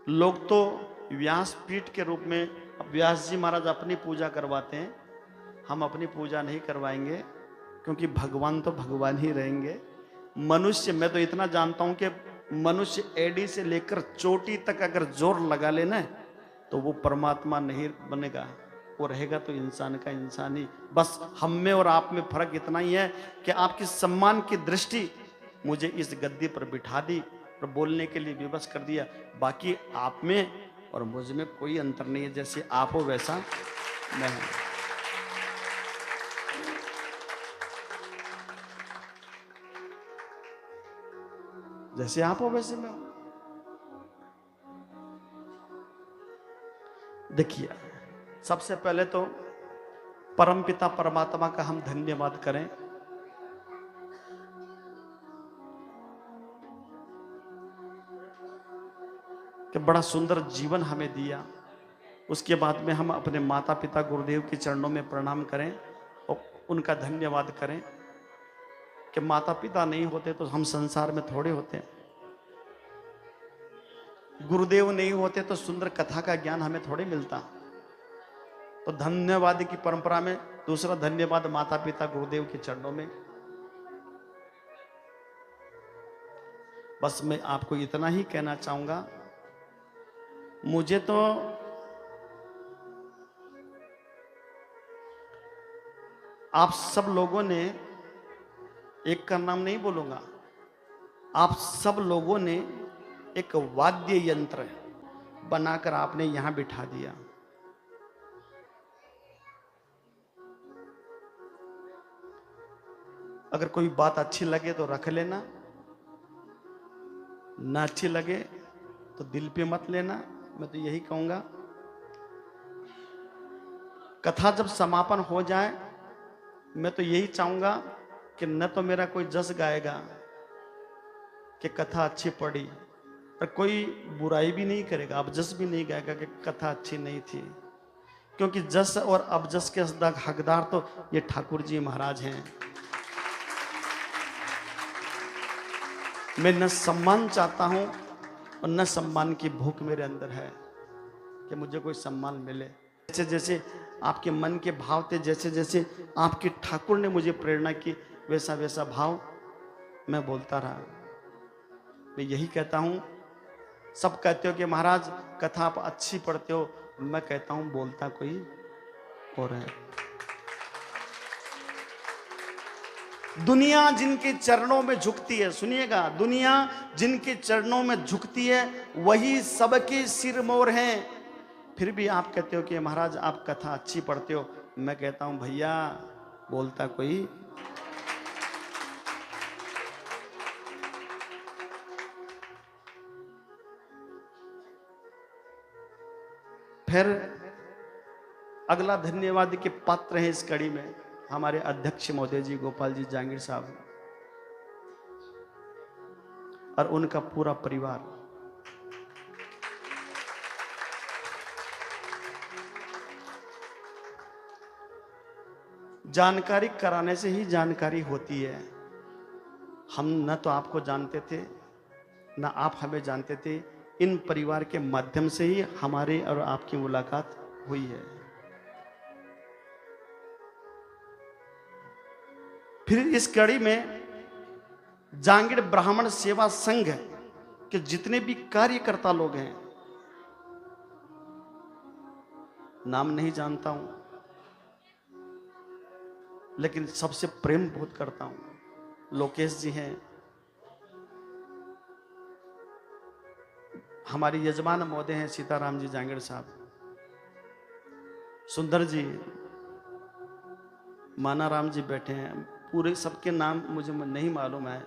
लोग तो व्यासपीठ के रूप में व्यास जी महाराज अपनी पूजा करवाते हैं, हम अपनी पूजा नहीं करवाएंगे, क्योंकि भगवान तो भगवान ही रहेंगे। मनुष्य, मैं तो इतना जानता हूं कि मनुष्य एडी से लेकर चोटी तक अगर जोर लगा लेना तो वो परमात्मा नहीं बनेगा, वो रहेगा तो इंसान का इंसान ही। बस हम में और आप में फर्क इतना ही है कि आपकी सम्मान की दृष्टि मुझे इस गद्दी पर बिठा दी और बोलने के लिए विवश कर दिया। बाकी आप में और मुझ में कोई अंतर नहीं है, जैसे आप हो वैसा मैं हूं। जैसे आप हो वैसे मैं हूं। देखिए, सबसे पहले तो परमपिता परमात्मा का हम धन्यवाद करें कि बड़ा सुंदर जीवन हमें दिया। उसके बाद में हम अपने माता पिता गुरुदेव के चरणों में प्रणाम करें और उनका धन्यवाद करें कि माता पिता नहीं होते तो हम संसार में थोड़े होते, गुरुदेव नहीं होते तो सुंदर कथा का ज्ञान हमें थोड़े मिलता। तो धन्यवाद की परंपरा में दूसरा धन्यवाद माता पिता गुरुदेव के चरणों में। बस मैं आपको इतना ही कहना चाहूंगा, मुझे तो आप सब लोगों ने, एक का नाम नहीं बोलूंगा, आप सब लोगों ने एक वाद्य यंत्र बनाकर आपने यहां बिठा दिया। अगर कोई बात अच्छी लगे तो रख लेना, ना अच्छी लगे तो दिल पे मत लेना। मैं तो यही कहूंगा, कथा जब समापन हो जाए मैं तो यही चाहूंगा कि न तो मेरा कोई जस गाएगा कि कथा अच्छी पड़ी, और कोई बुराई भी नहीं करेगा, अबजस भी नहीं गाएगा कि कथा अच्छी नहीं थी, क्योंकि जस और अबजस के हकदार तो ये ठाकुर जी महाराज हैं। मैं न सम्मान चाहता हूं और न सम्मान की भूख मेरे अंदर है कि मुझे कोई सम्मान मिले। जैसे जैसे आपके मन के भाव थे, जैसे जैसे आपके ठाकुर ने मुझे प्रेरणा की, वैसा वैसा भाव मैं बोलता रहा। मैं यही कहता हूं, सब कहते हो कि महाराज कथा आप अच्छी पढ़ते हो, मैं कहता हूं बोलता कोई और है। दुनिया जिनके चरणों में झुकती है, सुनिएगा, दुनिया जिनके चरणों में झुकती है वही सबके सिर मोर हैं। फिर भी आप कहते हो कि महाराज आप कथा अच्छी पढ़ते हो, मैं कहता हूं भैया बोलता कोई। फिर अगला धन्यवाद के पात्र हैं इस कड़ी में हमारे अध्यक्ष महोदय जी गोपाल जी जांगीर साहब और उनका पूरा परिवार। जानकारी कराने से ही जानकारी होती है। हम न तो आपको जानते थे न आप हमें जानते थे, इन परिवार के माध्यम से ही हमारे और आपकी मुलाकात हुई है। फिर इस कड़ी में जांगीर ब्राह्मण सेवा संघ के जितने भी कार्यकर्ता लोग हैं, नाम नहीं जानता हूं लेकिन सबसे प्रेम बहुत करता हूं। लोकेश जी हैं, हमारी यजमान महोदय हैं सीताराम जी जांगीर साहब, सुंदर जी, मानाराम जी बैठे हैं, पूरे सबके नाम मुझे नहीं मालूम है।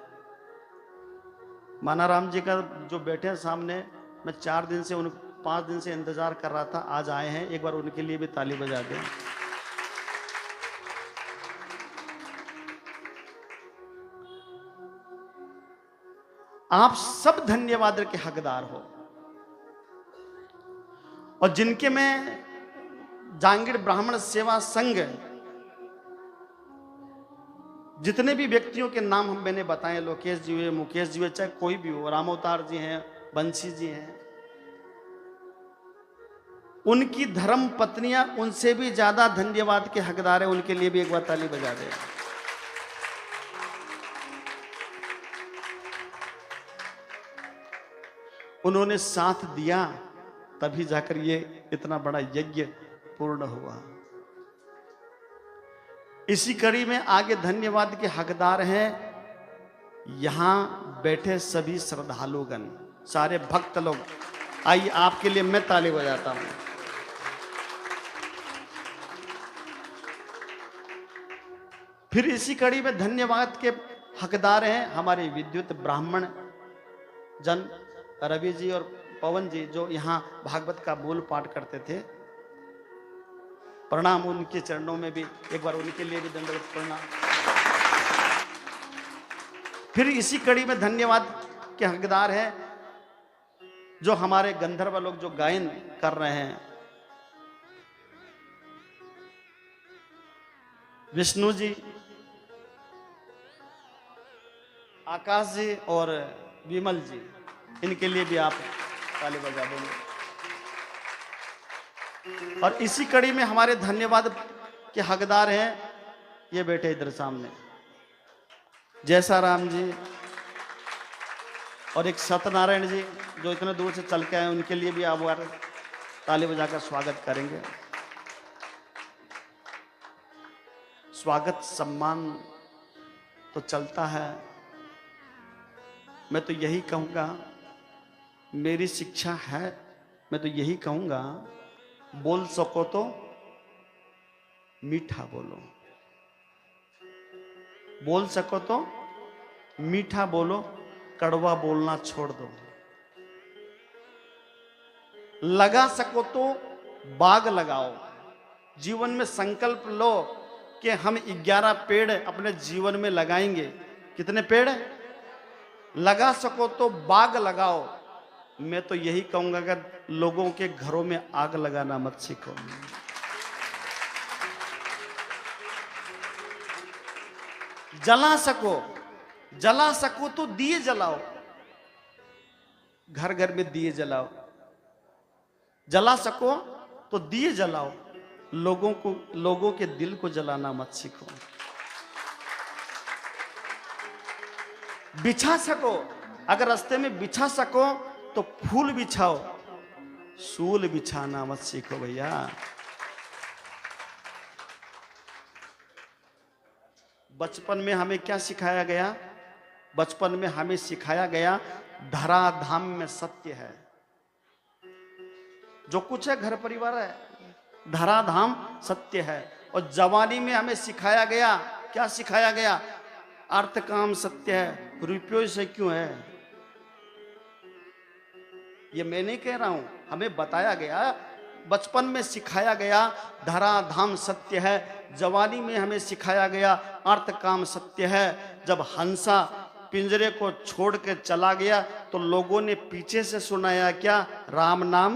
मानाराम जी का जो बैठे हैं सामने, मैं 4 दिन से 5 दिन से इंतजार कर रहा था, आज आए हैं, एक बार उनके लिए भी ताली बजा दें। आप सब धन्यवाद के हकदार हो। और जिनके में जांगीर ब्राह्मण सेवा संघ जितने भी व्यक्तियों के नाम हम मैंने बताए, लोकेश जी हुए, मुकेश जी हुए, चाहे कोई भी हो, रामोतार जी हैं, बंसी जी हैं, उनकी धर्म पत्नियां उनसे भी ज्यादा धन्यवाद के हकदार है, उनके लिए भी एक बार ताली बजा दें। उन्होंने साथ दिया तभी जाकर ये इतना बड़ा यज्ञ पूर्ण हुआ। इसी कड़ी में आगे धन्यवाद के हकदार हैं यहां बैठे सभी श्रद्धालुगण, सारे भक्त लोग। आइए आपके लिए मैं ताली बजाता हूं। फिर इसी कड़ी में धन्यवाद के हकदार हैं हमारे विद्युत ब्राह्मण जन रवि जी और पवन जी, जो यहाँ भागवत का मूल पाठ करते थे। प्रणाम उनके चरणों में भी, एक बार उनके लिए भी दंडवत प्रणाम। फिर इसी कड़ी में धन्यवाद के हकदार हैं जो हमारे गंधर्व लोग जो गायन कर रहे हैं, विष्णु जी, आकाश जी और विमल जी, इनके लिए भी आप ताली बजा देंगे। और इसी कड़ी में हमारे धन्यवाद के हकदार हैं ये बेटे इधर सामने, जैसा राम जी और एक सत्यनारायण जी जो इतने दूर से चल के आए, उनके लिए भी आप बार ताली बजाकर स्वागत करेंगे। स्वागत सम्मान तो चलता है। मैं तो यही कहूँगा, मेरी शिक्षा है, मैं तो यही कहूँगा, बोल सको तो मीठा बोलो, बोल सको तो मीठा बोलो, कड़वा बोलना छोड़ दो। लगा सको तो बाग लगाओ। जीवन में संकल्प लो कि हम 11 पेड़ अपने जीवन में लगाएंगे। कितने पेड़? लगा सको तो बाग लगाओ। मैं तो यही कहूंगा, अगर लोगों के घरों में आग लगाना मत सीखो। जला सको तो दिए जलाओ, घर घर में दिए जलाओ। जला सको तो दिए जलाओ, लोगों के दिल को जलाना मत सीखो। बिछा सको, अगर रास्ते में बिछा सको तो फूल बिछाओ, सूल बिछाना मत सीखो भैया। बचपन में हमें क्या सिखाया गया? बचपन में हमें सिखाया गया धराधाम में सत्य है। जो कुछ है घर परिवार है, धराधाम सत्य है। और जवानी में हमें सिखाया गया, क्या सिखाया गया? अर्थ काम सत्य है, रुपयों से क्यों है। ये मैं नहीं कह रहा हूं, हमें बताया गया, बचपन में सिखाया गया धराधाम सत्य है। जवानी में हमें सिखाया गया अर्थ काम सत्य है। जब हंसा पिंजरे को छोड़ के चला गया तो लोगों ने पीछे से सुनाया क्या? राम नाम।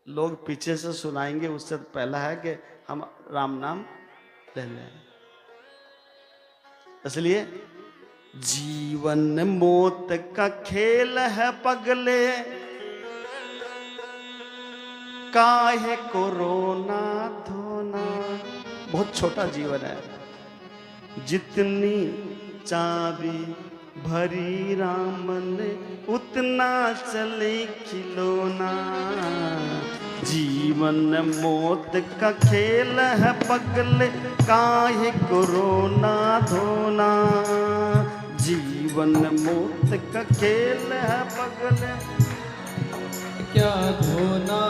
लोग पीछे से सुनाएंगे, उससे पहला है कि हम राम नाम ले लें। इसलिए जीवन मौत का खेल है पगले, काहे को रोना धोना। बहुत छोटा जीवन है। जितनी चाबी भरी राम ने उतना चले खिलौना। जीवन मौत का खेल है पगले, काहे को रोना धोना। जीवन मौत का खेल है पगले, क्या धोना।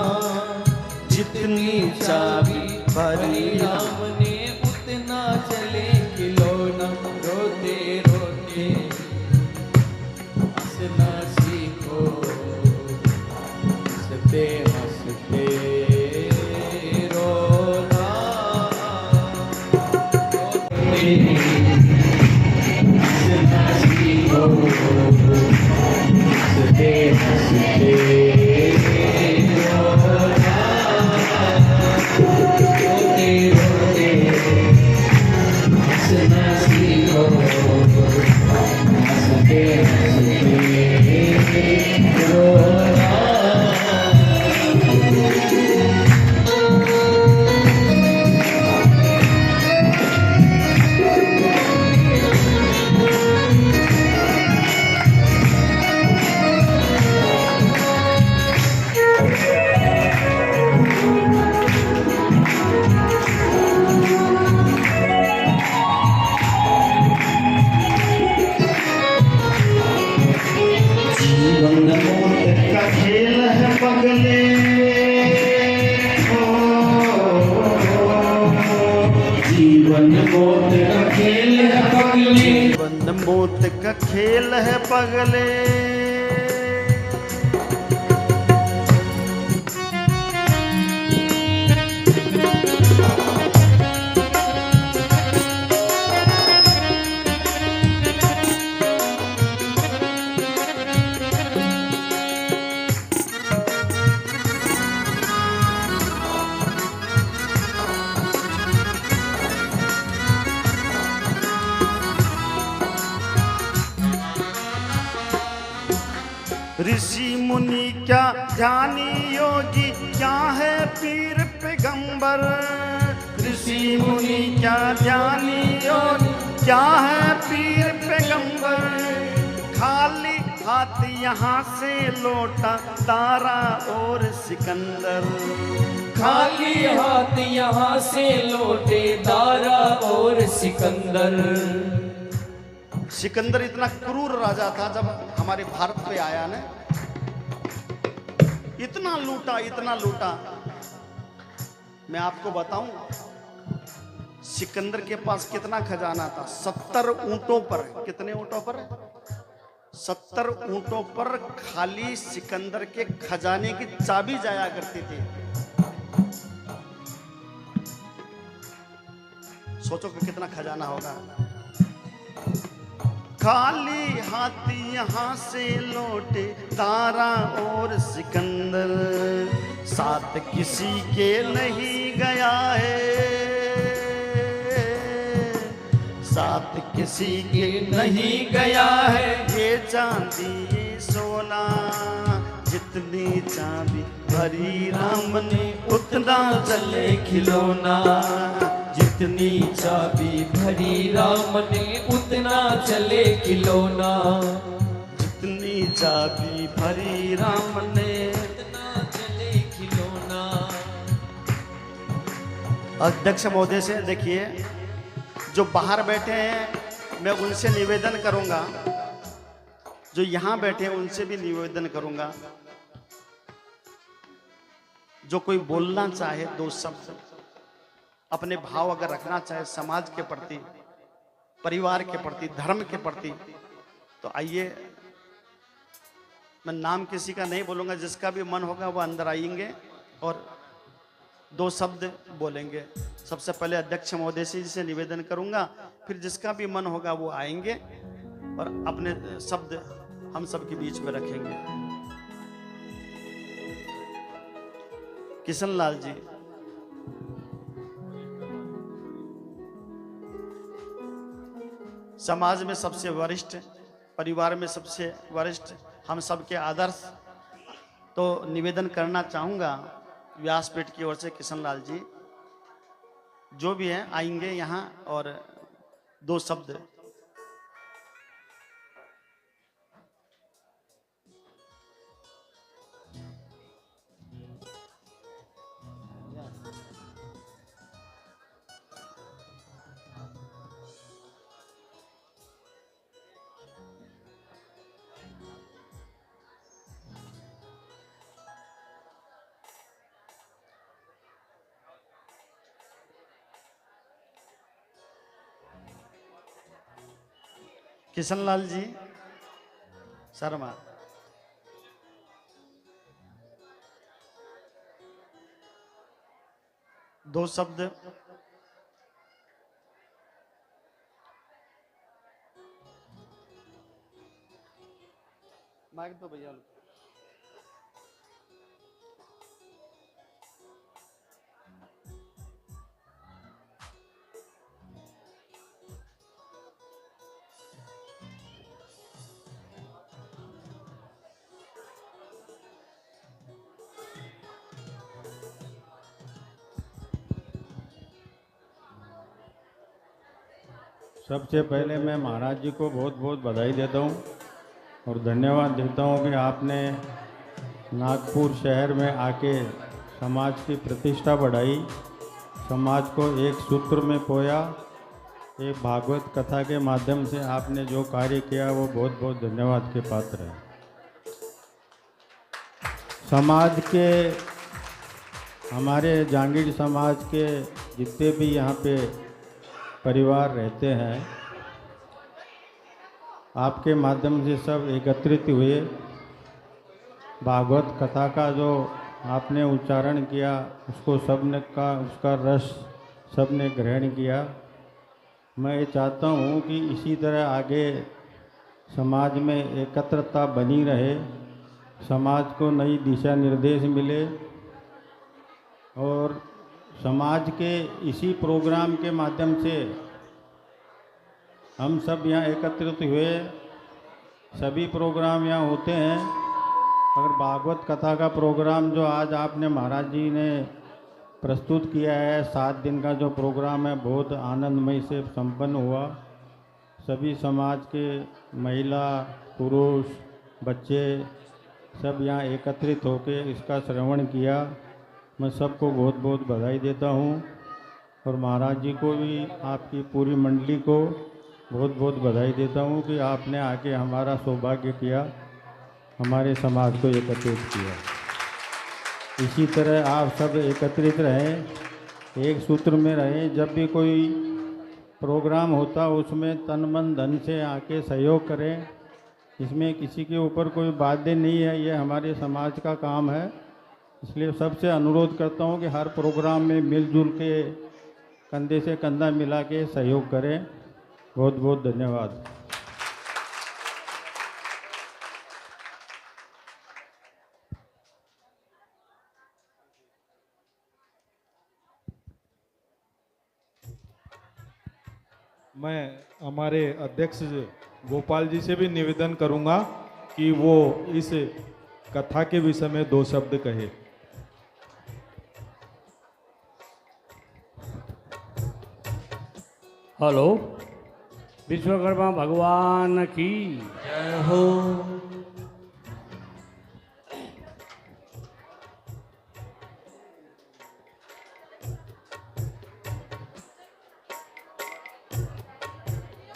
जितनी चाबी भरी राम ने उतना चले खिलौना। रोते रोते हंसना सीखो, हंसते हंसते रोना। हंसना सीखो, हंसते हंसते रोना। रोते रोते खेल है पगले। ऋषि मुनि क्या ज्ञानी योगी क्या है पीर पैगंबर। ऋषि मुनि क्या ज्ञानी योगी क्या है पीर पैगंबर। खाली हाथ यहाँ से लौटा तारा और सिकंदर। खाली हाथ यहाँ से लौटे दारा और सिकंदर। सिकंदर इतना क्रूर राजा था, जब हमारे भारत पे आया ना, इतना लूटा इतना लूटा। मैं आपको बताऊं सिकंदर के पास कितना खजाना था। 70 ऊंटों पर, कितने ऊंटों पर? 70 ऊंटों पर खाली सिकंदर के खजाने की चाबी जाया करती थी। सोचो कि कितना खजाना होगा। खाली हाथी यहाँ से लौटे तारा और सिकंदर। साथ किसी के नहीं गया है, साथ किसी के नहीं गया है। ये चांदी ये सोना, जितनी चांदी भरी राम ने उतना चले खिलौना। जितनी चाबी भरी राम ने उतना चले खिलौना। जितनी चाबी भरी राम ने उतना चले खिलौना। अध्यक्ष महोदय से देखिए, जो बाहर बैठे हैं मैं उनसे निवेदन करूंगा, जो यहाँ बैठे हैं उनसे भी निवेदन करूंगा, जो कोई बोलना चाहे दो शब्द, अपने भाव अगर रखना चाहे समाज के प्रति, परिवार के प्रति, धर्म के प्रति, तो आइए। मैं नाम किसी का नहीं बोलूंगा, जिसका भी मन होगा वो अंदर आएंगे और दो शब्द बोलेंगे। सबसे पहले अध्यक्ष महोदय जी से निवेदन करूंगा, फिर जिसका भी मन होगा वो आएंगे और अपने शब्द हम सबके बीच में रखेंगे। किशन लाल जी, समाज में सबसे वरिष्ठ, परिवार में सबसे वरिष्ठ, हम सबके आदर्श, तो निवेदन करना चाहूंगा व्यासपीठ की ओर से किशन लाल जी जो भी हैं आएंगे यहाँ और दो शब्द। किशन लाल जी शर्मा, दो शब्द। माइक दो भैया। सबसे पहले मैं महाराज जी को बहुत बहुत बधाई देता हूँ और धन्यवाद देता हूँ कि आपने नागपुर शहर में आके समाज की प्रतिष्ठा बढ़ाई, समाज को एक सूत्र में पोया। एक भागवत कथा के माध्यम से आपने जो कार्य किया वो बहुत बहुत धन्यवाद के पात्र है। समाज के, हमारे जांगीर समाज के जितने भी यहाँ पे परिवार रहते हैं, आपके माध्यम से सब एकत्रित हुए। भागवत कथा का जो आपने उच्चारण किया उसको सबने का उसका रस सबने ग्रहण किया। मैं ये चाहता हूँ कि इसी तरह आगे समाज में एकत्रता बनी रहे, समाज को नई दिशा निर्देश मिले और समाज के इसी प्रोग्राम के माध्यम से हम सब यहाँ एकत्रित हुए। सभी प्रोग्राम यहाँ होते हैं, अगर भागवत कथा का प्रोग्राम जो आज आपने महाराज जी ने प्रस्तुत किया है, 7 दिन का जो प्रोग्राम है, बहुत आनंदमय से संपन्न हुआ। सभी समाज के महिला, पुरुष, बच्चे सब यहाँ एकत्रित होकर इसका श्रवण किया। मैं सबको बहुत बहुत बधाई देता हूँ और महाराज जी को भी, आपकी पूरी मंडली को बहुत बहुत बधाई देता हूँ कि आपने आके हमारा सौभाग्य किया, हमारे समाज को एकत्रित किया। इसी तरह आप सब एकत्रित रहें, एक सूत्र में रहें। जब भी कोई प्रोग्राम होता उसमें तन मन धन से आके सहयोग करें। इसमें किसी के ऊपर कोई बाध्य नहीं है, ये हमारे समाज का काम है। इसलिए सबसे अनुरोध करता हूँ कि हर प्रोग्राम में मिलजुल के कंधे से कंधा मिला के सहयोग करें। बहुत बहुत धन्यवाद। मैं हमारे अध्यक्ष गोपाल जी से भी निवेदन करूंगा कि वो इस कथा के विषय में 2 शब्द कहे। हेलो, विश्वकर्मा भगवान की जय हो।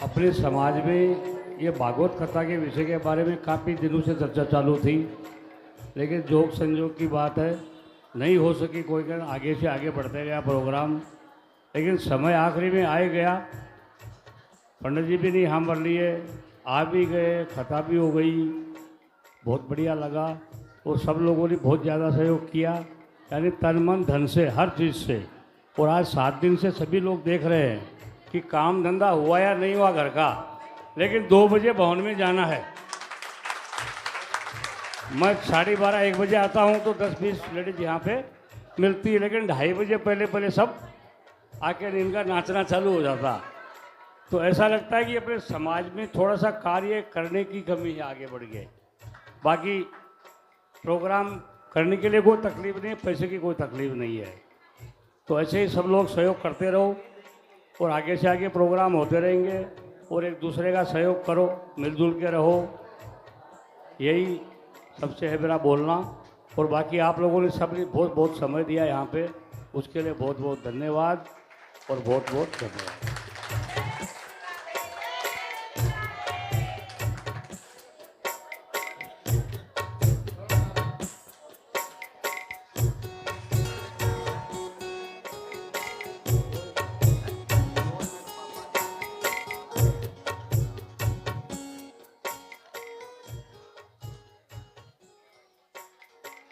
अपने समाज में ये भागवत कथा के विषय के बारे में काफ़ी दिनों से चर्चा चालू थी, लेकिन जोग संजोग की बात है, नहीं हो सकी। कोई कारण आगे से आगे बढ़ते गया प्रोग्राम, लेकिन समय आखिरी में आ ही गया। पंडित जी भी नहीं हम भर लिए, आ भी गए, कथा भी हो गई, बहुत बढ़िया लगा। और सब लोगों ने बहुत ज़्यादा सहयोग किया, यानी तन मन धन से, हर चीज़ से। और आज 7 दिन से सभी लोग देख रहे हैं कि काम धंधा हुआ या नहीं हुआ घर का, लेकिन 2 बजे भवन में जाना है। मैं 12:30-1 बजे आता हूँ तो 10-20 लेडीज यहाँ पे मिलती है, लेकिन 2:30 बजे पहले सब आके इनका नाचना चालू हो जाता। तो ऐसा लगता है कि अपने समाज में थोड़ा सा कार्य करने की कमी है, आगे बढ़ गए। बाकी प्रोग्राम करने के लिए कोई तकलीफ नहीं है, पैसे की कोई तकलीफ नहीं है। तो ऐसे ही सब लोग सहयोग करते रहो और आगे से आगे प्रोग्राम होते रहेंगे। और एक दूसरे का सहयोग करो, मिलजुल के रहो, यही सबसे है मेरा बोलना। और बाकी आप लोगों ने सबने बहुत बहुत समय दिया यहाँ पे, उसके लिए बहुत बहुत धन्यवाद और बहुत बहुत धन्यवाद।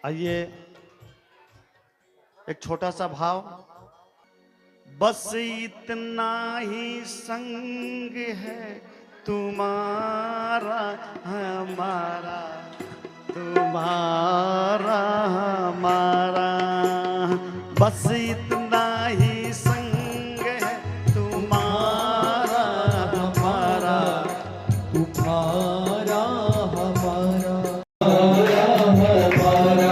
आइए एक छोटा सा भाव। बस इतना ही संग है तुम्हारा हमारा, तुम्हारा हमारा, बस इतना ही संग है तुम्हारा हमारा, तुम्हारा हमारा। तुम्हारा हमारा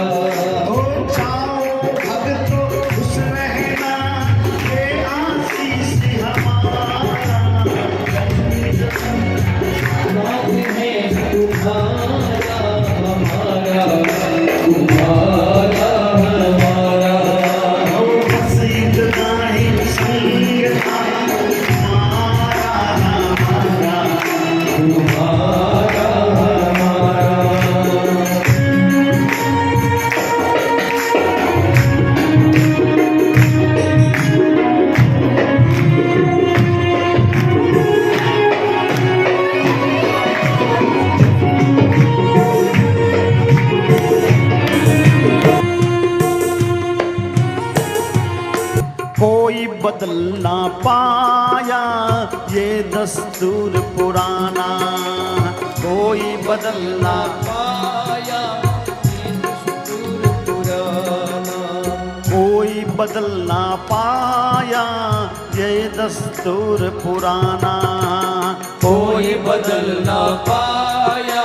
बदल ना पाया ये दस्तूर पुराना, कोई बदल ना पाया ये दस्तूर पुराना, कोई बदल ना पाया ये दस्तूर पुराना, कोई बदल ना पाया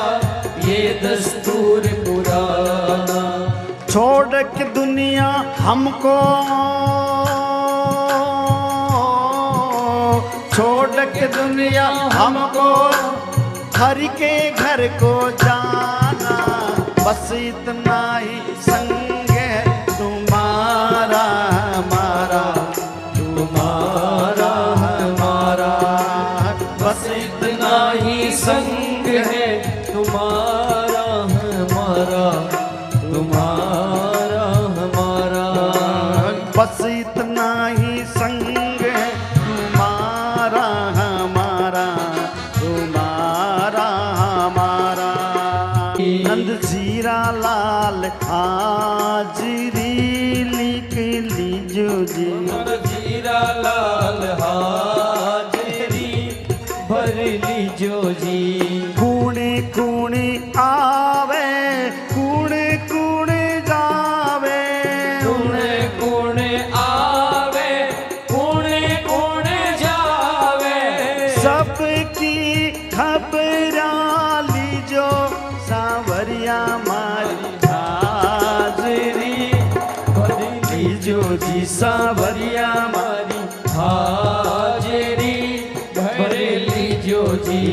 ये दस्तूर पुराना। छोड़ के दुनिया हमको, छोड़ के दुनिया हमको हरि के घर को जाना, बस इतना ही संग है तुम्हारा हमारा, तुम्हारा हमारा, बस इतना ही संग है तुम्हारा हमारा, तुम्हारा हमारा, बस इतना ही संग है तुम्हारा हमारा, तुम्हारा हमारा। नंद जीरा लाल हाजरी लिख लीजो जी, जीरा लाल हाजरी भर लीजो जी। कूणे कूणे आवे कूणे कूणे जावे, कुणे कुणे आवे कुणे कुणे जावे, सबकी खबरा लीजो सांवरिया मारी हाजरी भर लीजो जी, सांवरिया मारी हाजरी भर लीजो जी।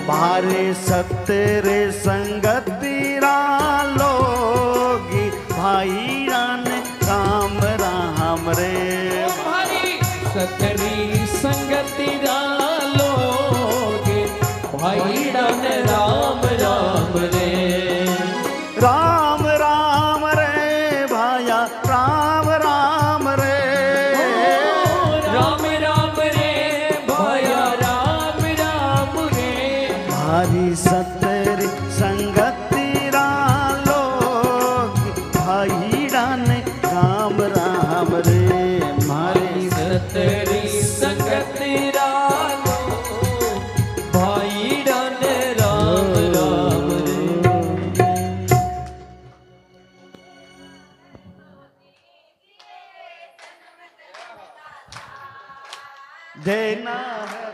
मारे सतेरे संगतीरा लोगी भाई रान राम राम रे, हमारी सकरी संगति डालोगे भाई डान राम राम रे, राम राम रे भाया राम राम रे, राम राम रे भाया राम राम रे। भारी सतेरे संगतीरा लोगी भाई रान राम राम रे, मारी सतरी संगति डालो भाई डान राम राम रे। देना है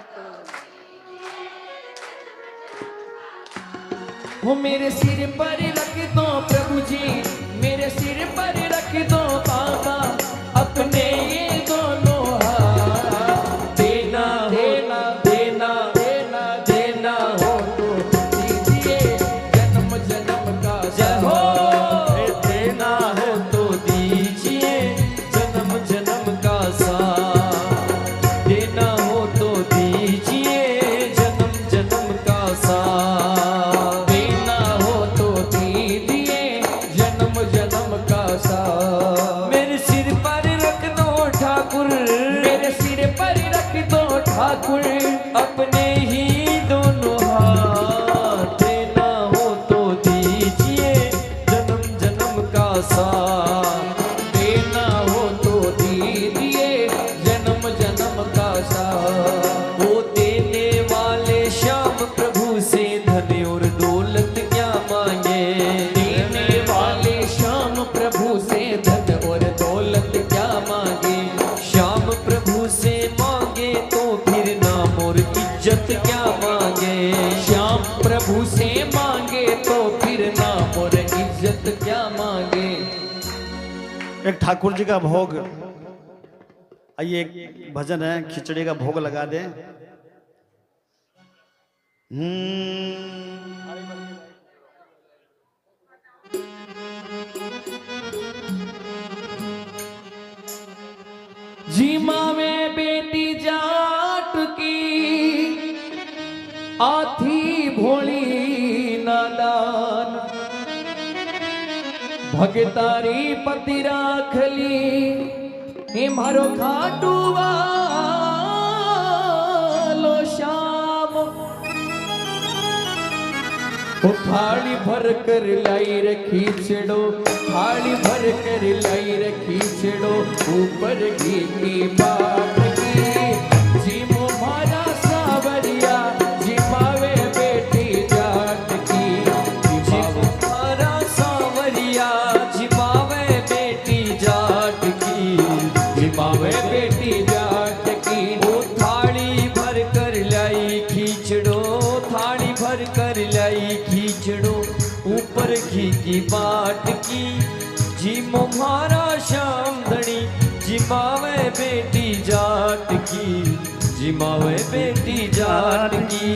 वो मेरे सिर पर रख दो प्रभु जी, मेरे सिर पर रख दो बाबा अपने ये दोनों हाथ। देना देना देना देना देना हो तो दीजिए जन्म जन्म का जय हो, देना हो तो दीजिए जन्म जन्म का साथ, देना हो तो दीजिए जन्म जन्म का साथ, देना हो तो दीजिए जन्म जन्म का साथ। मेरे सिर पर रख दो ठाकुर, मेरे सिर पर रख दो ठाकुर अपने ही दोनों हाथ, देना हो तो दीजिए जन्म जन्म का साथ, देना हो तो दीजिए जन्म जन्म का साथ। वो देने वाले श्याम प्रभु से धन और दौलत क्या मांगे, देने वाले श्याम प्रभु से धन और दौलत क्या मांगे, श्याम प्रभु से मांगे तो फिर नाम और इज्जत क्या मांगे, श्याम प्रभु से मांगे तो फिर नाम और इज्जत क्या मांगे। एक ठाकुर जी का भोग, आइए एक भजन है खिचड़ी का भोग लगा दें। जीमा में बेटी जाट की आथी भोली नादान, भगतारी पति राखली हे मारो खाटू वालो श्याम। वो थाली भर कर लाई रखी छेड़ो, थाली भर कर लाई रखी छेड़ो, ऊपर घी की बाट की। जीमो मारा सावरिया जिमावे बेटी जाट की, जिमावे मारा सावरिया जिमावे बेटी जाट की, जिमावे बेटी जाट की। वो थाली भर कर लाई खींचड़ो, थाली भर कर लाई खींचड़ो, ऊपर घी की बाट की। जिमो मारा श्याम धनी जिमावे बेटी जाट की, जिमावे बेटी जाट की।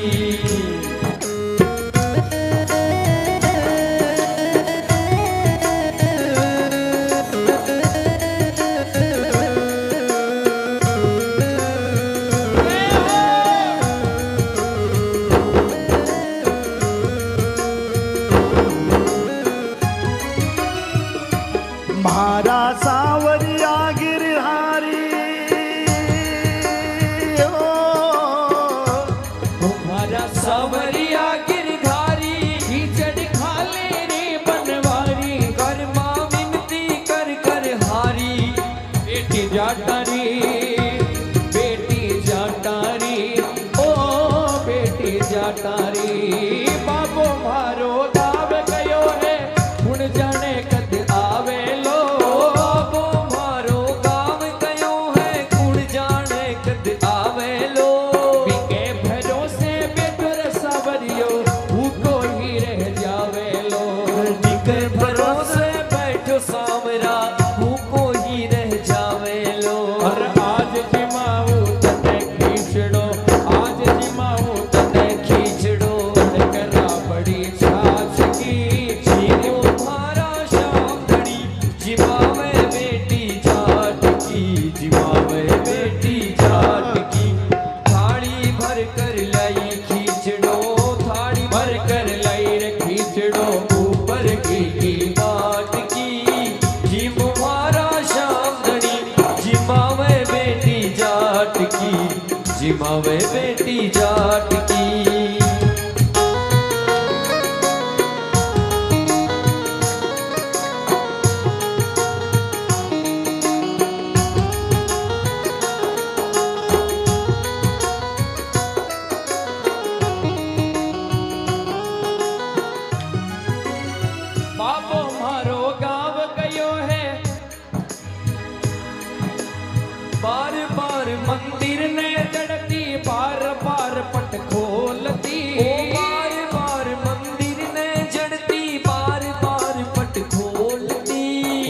मारा सावरिया गिरहारी हो, तुम्हारा सावरिया गिरधारी, खींचड़ खाले रे बनवारी, कर माँ विनती कर कर हारी। बेटी जाटारी, बेटी जाटारी, ओ बेटी जाटारी। बाबो मारो गाव गयो है, हुण जाने कद आवे लो। बाबो मारो गाव गयो है, हुण जाने कद आवे लो। बिके भरोसे बेटर सावरियो, भूखो ही रह जावे लो। बिके भरोसे बैठो सावरा, भूखो ही रह जावे लो। और आज जिमाऊ तने खींचड़ो, आज जिमाऊ तने खींचड़ो, करा बड़ी छाछ की। जीमो मारा श्याम धनी जिमावे बेटी जाट की, जिमावे बेटी जाट की। थाली भर कर लाई खींचड़ो, थाली भर कर लाई रे खींचड़ो, ऊपर घी की बाट की। जिमो मारा श्याम धनी जिमावे बेटी जाट की, जिमावे बेटी जाट की। बाबो मारो गाव गयो है, बार बार मंदिर ने जड़ती, बार बार पट खोलती। बार बार मंदिर ने जड़ती, बार बार पट खोलती।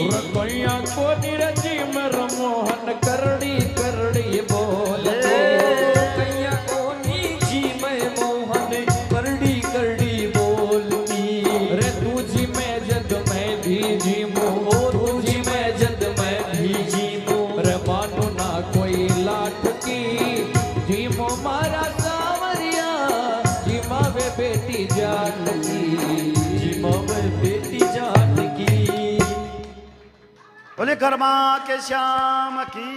रसोइया को निरजी में मोहन करड़ी करड़ी बोलते, कैया को नीची में मोहन करड़ी करड़ी बोलती। रे तुझी में जद मैं भी जीमू, तुझी में जद मैं भी जीमू, रे मानो ना कोई लाठ की। जीमो मारा सावरिया जिमावे बेटी जाट की, जिमावे बेटी जाट की। बोले कर्मा के श्याम की।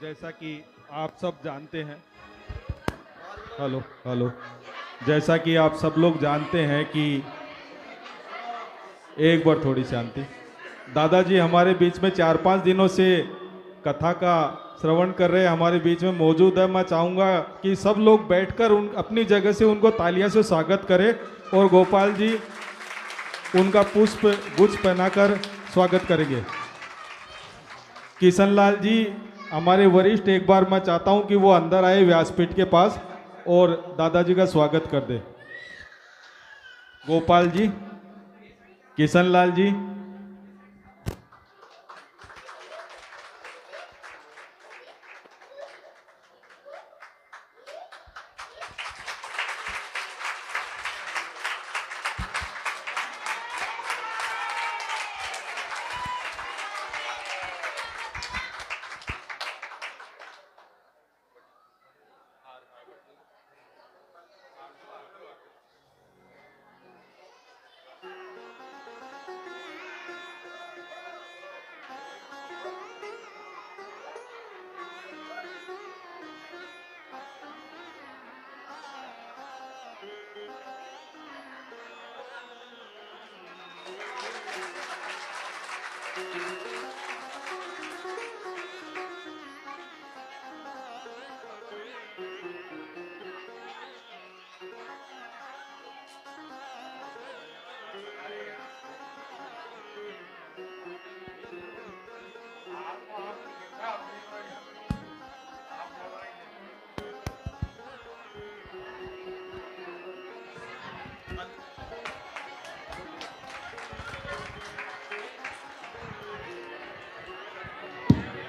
जैसा कि आप सब जानते हैं, हेलो हेलो, जैसा कि आप सब लोग जानते हैं कि एक बार थोड़ी शांति। दादाजी हमारे बीच में 4-5 दिनों से कथा का श्रवण कर रहे हैं, हमारे बीच में मौजूद है। मैं चाहूँगा कि सब लोग बैठकर उन अपनी जगह से उनको तालियां से स्वागत करें और गोपाल जी उनका पुष्प गुच्छ पहनाकर स्वागत करेंगे। किशन लाल जी हमारे वरिष्ठ, एक बार मैं चाहता हूं कि वो अंदर आए व्यासपीठ के पास और दादाजी का स्वागत कर दे। गोपाल जी, किशन लाल जी,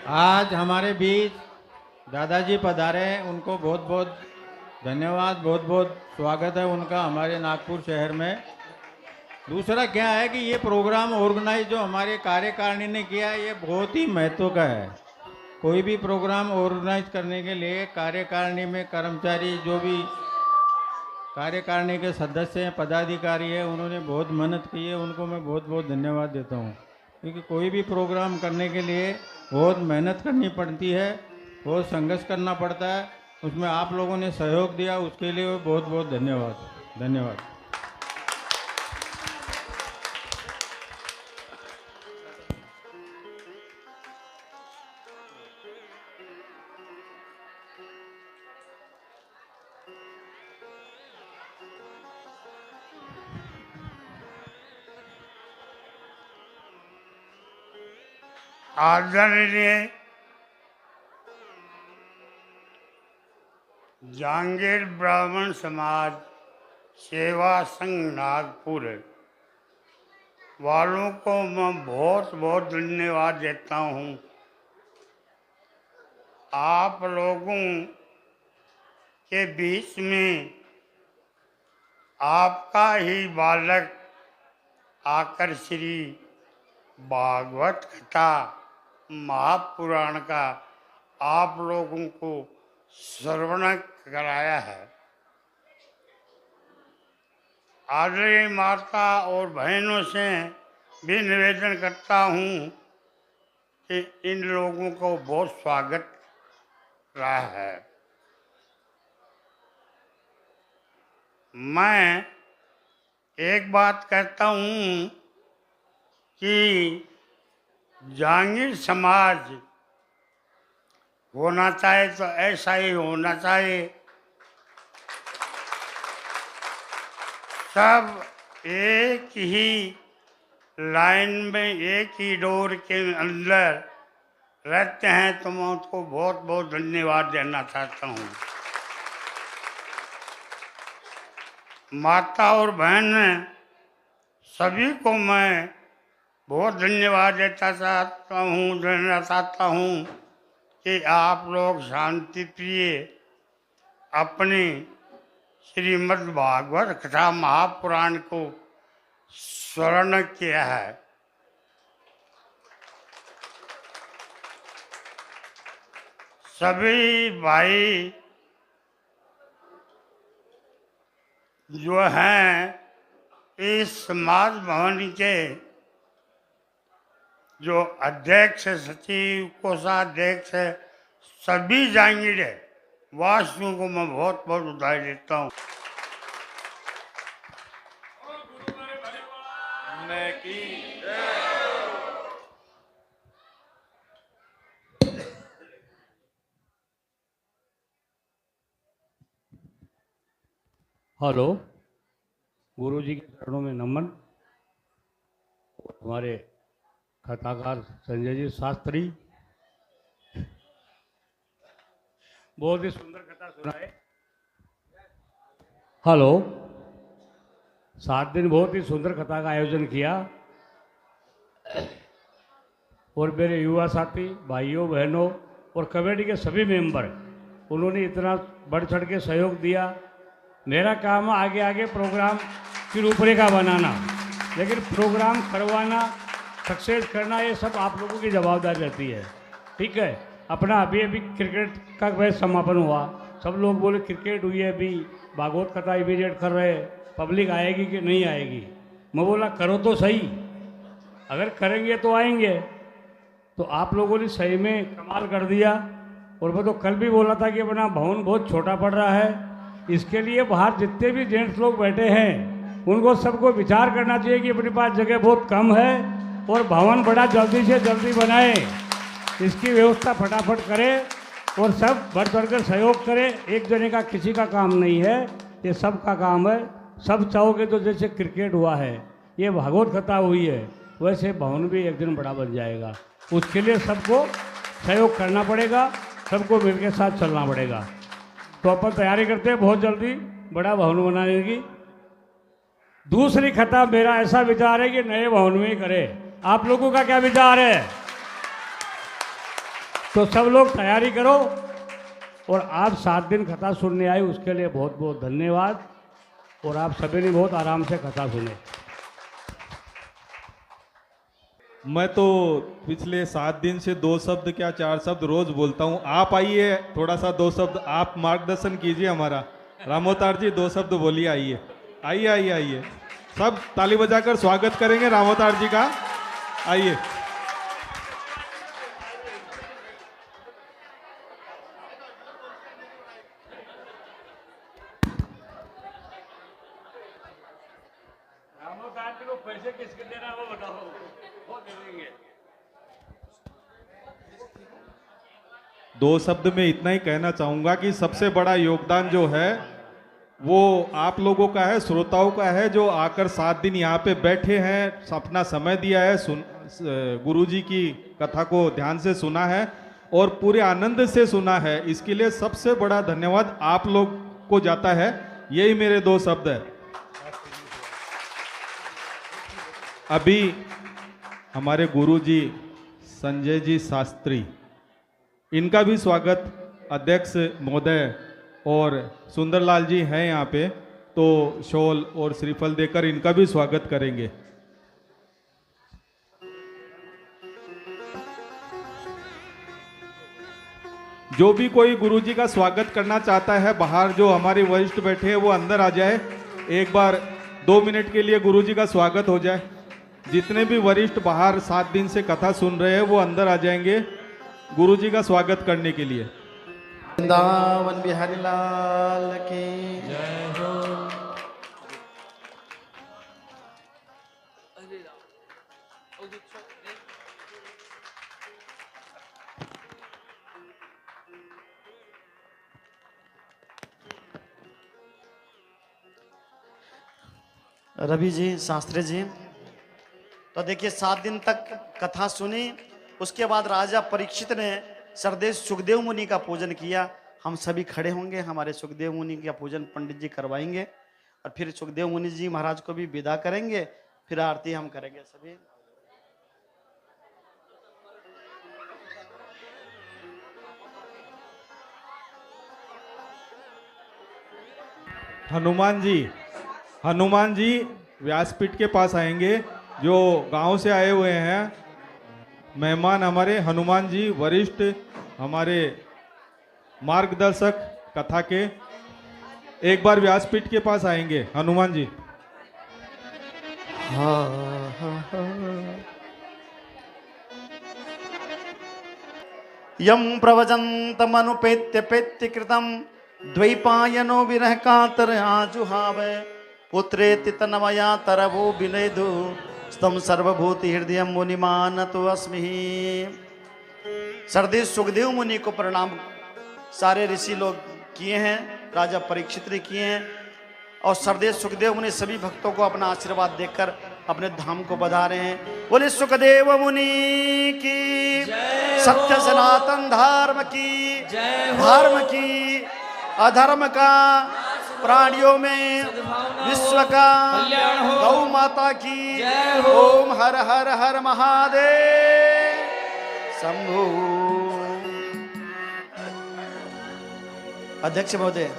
आज हमारे बीच दादाजी पधारे, उनको बहुत बहुत धन्यवाद, बहुत बहुत स्वागत है उनका हमारे नागपुर शहर में। दूसरा क्या है कि ये प्रोग्राम ऑर्गेनाइज जो हमारे कार्यकारिणी ने किया है, ये बहुत ही महत्व का है। कोई भी प्रोग्राम ऑर्गेनाइज करने के लिए कार्यकारिणी में कर्मचारी, जो भी कार्यकारिणी के सदस्य हैं, पदाधिकारी हैं, उन्होंने बहुत मेहनत की है, उनको मैं बहुत बहुत धन्यवाद देता हूँ। क्योंकि कोई भी प्रोग्राम करने के लिए बहुत मेहनत करनी पड़ती है, बहुत संघर्ष करना पड़ता है, उसमें आप लोगों ने सहयोग दिया, उसके लिए बहुत बहुत धन्यवाद। धन्यवाद। आदरणीय जहांगीर ब्राह्मण समाज सेवा संघ नागपुर वालों को मैं बहुत बहुत धन्यवाद देता हूँ। आप लोगों के बीच में आपका ही बालक आकर श्री भागवत कथा महापुराण का आप लोगों को श्रवण कराया है। आदरणीय माता और बहनों से भी निवेदन करता हूँ कि इन लोगों को बहुत स्वागत रहा है। मैं एक बात कहता हूँ कि जहांगीर समाज होना चाहे तो ऐसा ही होना चाहिए। सब एक ही लाइन में, एक ही डोर के अंदर रहते हैं, तो मैं उसको बहुत बहुत धन्यवाद देना चाहता हूँ। माता और बहन सभी को मैं बहुत धन्यवाद देना चाहता हूँ कि आप लोग शांति प्रिय अपनी श्रीमद् भागवत कथा महापुराण को स्मरण किया है। सभी भाई जो हैं इस समाज भवन के जो अध्यक्ष, सचिव, कोषाध्यक्ष, सभी जहांगीर वासियों को मैं बहुत बहुत बधाई देता हूँ। हेलो, गुरु जी के चरणों में नमन। हमारे कथाकार संजय जी शास्त्री बहुत ही सुंदर कथा सुनाए। हेलो, 7 दिन बहुत ही सुंदर कथा का आयोजन किया और मेरे युवा साथी, भाइयों बहनों और कमेटी के सभी मेंबर, उन्होंने इतना बढ़ चढ़ के सहयोग दिया। मेरा काम है आगे आगे प्रोग्राम की रूपरेखा बनाना, लेकिन प्रोग्राम करवाना, सक्सेस करना, ये सब आप लोगों की जवाबदारी रहती है। ठीक है, अपना अभी अभी क्रिकेट का मैच समापन हुआ, सब लोग बोले क्रिकेट हुई है, अभी भागवत कथा इमीडिएट कर रहे हैं, पब्लिक आएगी कि नहीं आएगी। मैं बोला करो तो सही, अगर करेंगे तो आएंगे। तो आप लोगों ने सही में कमाल कर दिया। और मैं तो कल भी बोला था कि अपना भवन बहुत छोटा पड़ रहा है, इसके लिए बाहर जितने भी जेंट्स लोग बैठे हैं उनको सबको विचार करना चाहिए कि अपने पास जगह बहुत कम है और भवन बड़ा जल्दी से जल्दी बनाए, इसकी व्यवस्था फटाफट करें और सब बढ़ चढ़कर सहयोग करें। एक जने का किसी का काम नहीं है, ये सब का काम है। सब चाहोगे तो जैसे क्रिकेट हुआ है, ये भागवत कथा हुई है, वैसे भवन भी एक दिन बड़ा बन जाएगा। उसके लिए सबको सहयोग करना पड़ेगा, सबको मिलकर साथ चलना पड़ेगा। तो अपन तैयारी करते हैं बहुत जल्दी बड़ा भवन बनाने की। दूसरी कथा मेरा ऐसा विचार है कि नए भवन में ही करें। आप लोगों का क्या विचार है? तो सब लोग तैयारी करो। और आप 7 दिन कथा सुनने आए उसके लिए बहुत बहुत धन्यवाद। और आप सभी ने बहुत आराम से कथा सुने। मैं तो पिछले 7 दिन से 2 शब्द क्या 4 शब्द रोज बोलता हूँ। आप आइए, थोड़ा सा 2 शब्द आप मार्गदर्शन कीजिए हमारा। रामोतार जी 2 शब्द बोलिए। आइए आइए आइए आइए, सब ताली बजाकर स्वागत करेंगे रामोतार जी का। आइए। रामोदास जी को पैसे किसके देना वो बताओ, वो दे देंगे। 2 शब्द में इतना ही कहना चाहूँगा कि सबसे बड़ा योगदान जो है वो आप लोगों का है, श्रोताओं का है, जो आकर 7 दिन यहाँ पे बैठे हैं, अपना समय दिया है, गुरुजी की कथा को ध्यान से सुना है और पूरे आनंद से सुना है। इसके लिए सबसे बड़ा धन्यवाद आप लोग को जाता है। यही मेरे 2 शब्द है। अभी हमारे गुरुजी संजय जी शास्त्री, इनका भी स्वागत अध्यक्ष महोदय और सुंदरलाल जी हैं यहाँ पे, तो शॉल और श्रीफल देकर इनका भी स्वागत करेंगे। जो भी कोई गुरुजी का स्वागत करना चाहता है, बाहर जो हमारे वरिष्ठ बैठे हैं वो अंदर आ जाए। एक बार 2 मिनट के लिए गुरुजी का स्वागत हो जाए। जितने भी वरिष्ठ बाहर 7 दिन से कथा सुन रहे हैं वो अंदर आ जाएंगे गुरुजी का स्वागत करने के लिए। वृंदावन बिहारी लाल की जय हो। रवि जी, शास्त्री जी, तो देखिए 7 दिन तक कथा सुनी। उसके बाद राजा परीक्षित ने सरदेश सुखदेव मुनि का पूजन किया। हम सभी खड़े होंगे, हमारे सुखदेव मुनि का पूजन पंडित जी करवाएंगे और फिर सुखदेव मुनि जी महाराज को भी विदा करेंगे। फिर आरती हम करेंगे सभी। हनुमान जी व्यासपीठ के पास आएंगे। जो गांव से आए हुए हैं मेहमान, हमारे हनुमान जी वरिष्ठ, हमारे मार्गदर्शक कथा के, एक बार व्यासपीठ के पास आएंगे हनुमान जी। यम प्रवचन्तमनुपेत्य पेत्य कृतं द्वैपायनो विरह कातर आजुहाव पुत्रेति तन्मया तरवो विनेदु स्तम सर्वभूति हृदय मुनिमान तो अस्मि। सरदेश सुखदेव मुनि को प्रणाम सारे ऋषि लोग किए हैं, राजा परीक्षित ने किए हैं और सरदेश सुखदेव मुनि सभी भक्तों को अपना आशीर्वाद देकर अपने धाम को बधा रहे हैं। बोले सुखदेव मुनि की, सत्य सनातन धर्म की, धर्म की, अधर्म का, प्राणियों में विश्व का, गौ माता की। ओम हर हर हर महादेव शंभु। अध्यक्ष महोदय,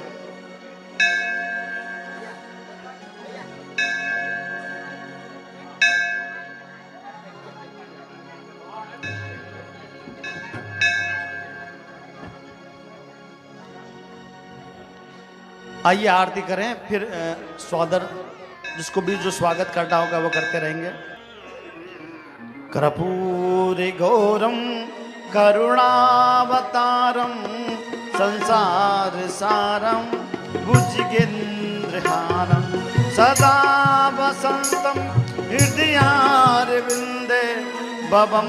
आइए आरती करें, फिर स्वादर जिसको भी जो स्वागत करना होगा वो करते रहेंगे। कर्पूरी गौरम करुणावतारम संसार सारम भुजगेन्द्रहारम सदा वसंतम हृदयारविंदे भवम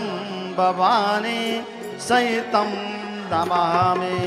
भवानी सहितम नमामि।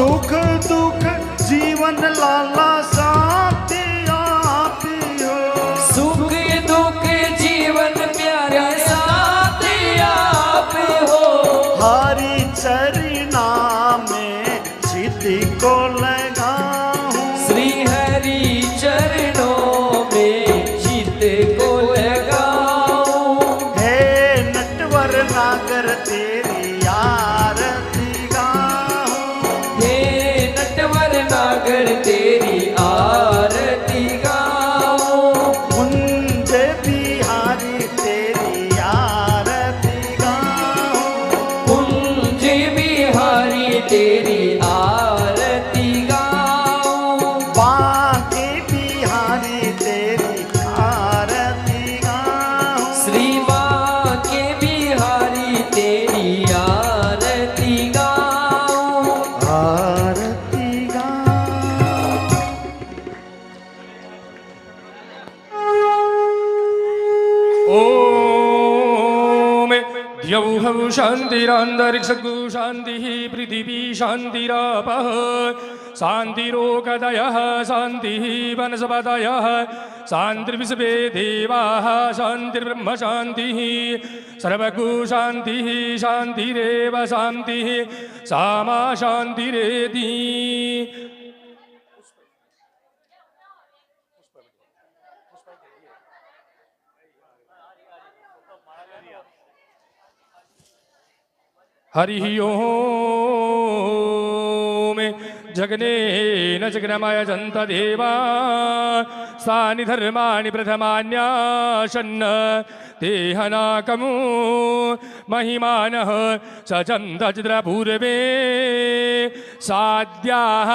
सुख दुख जीवन लाला साथी आप ही हो। सुख दुख जीवन प्यारे साथी आप हो। हरि चरना में चित को लगाऊं। श्री हरि चरणों में चित को लगाऊं। हे नटवर नागर तेरी आरती गाऊं। हे नटवर नागर तेरी आरती गाऊं। कुंज बिहारी तेरी आरती गाऊं। कुंज बिहारी तेरी आरती गाऊं। बांके बिहारी तेरी आरती गाऊं। श्री बांके बिहारी तेरी आरती गाऊं। आरती गाऊं। ओम द्यौः शान्तिरान्तरिक्षगु शान्तिः पृथिवी शान्तिरापः शान्तिरोगदयः शान्तिः वनस्पतयः शान्तिर्विश्वे देवाः शान्तिर्ब्रह्म शान्तिः सर्वगु शान्तिः शान्तिरेव शान्तिः सामा शान्तिरेति। हरि ओम जगनेन जगनमय जन्त देवा सानि धर्माणि प्रथमान्याशन्न तेहनाकमु महिमानः सचन्द चित्रपूर्वे साद्याः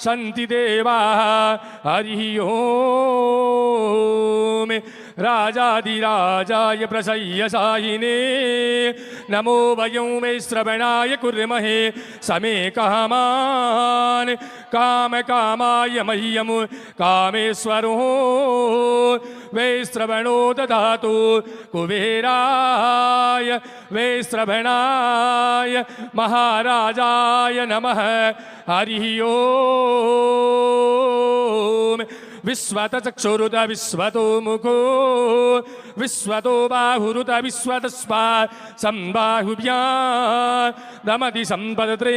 सन्ति देवाः। हरि ओम राजाधिराजाय प्रसय्यसायिने नमो वयं मे श्रवणाय कुर्महे समे कामान् कामकामाय मह्यं कामेश्वरो वै श्रवणो ददातु कुबेराय वै श्रवणाय महाराजाय नमः। हरि ओम विश्वत चक्षुरुत विश्वतो मुखो विश्वतो बाहुरुत विश्वतस्मा संबाहुभ्या दमति संपदत्रे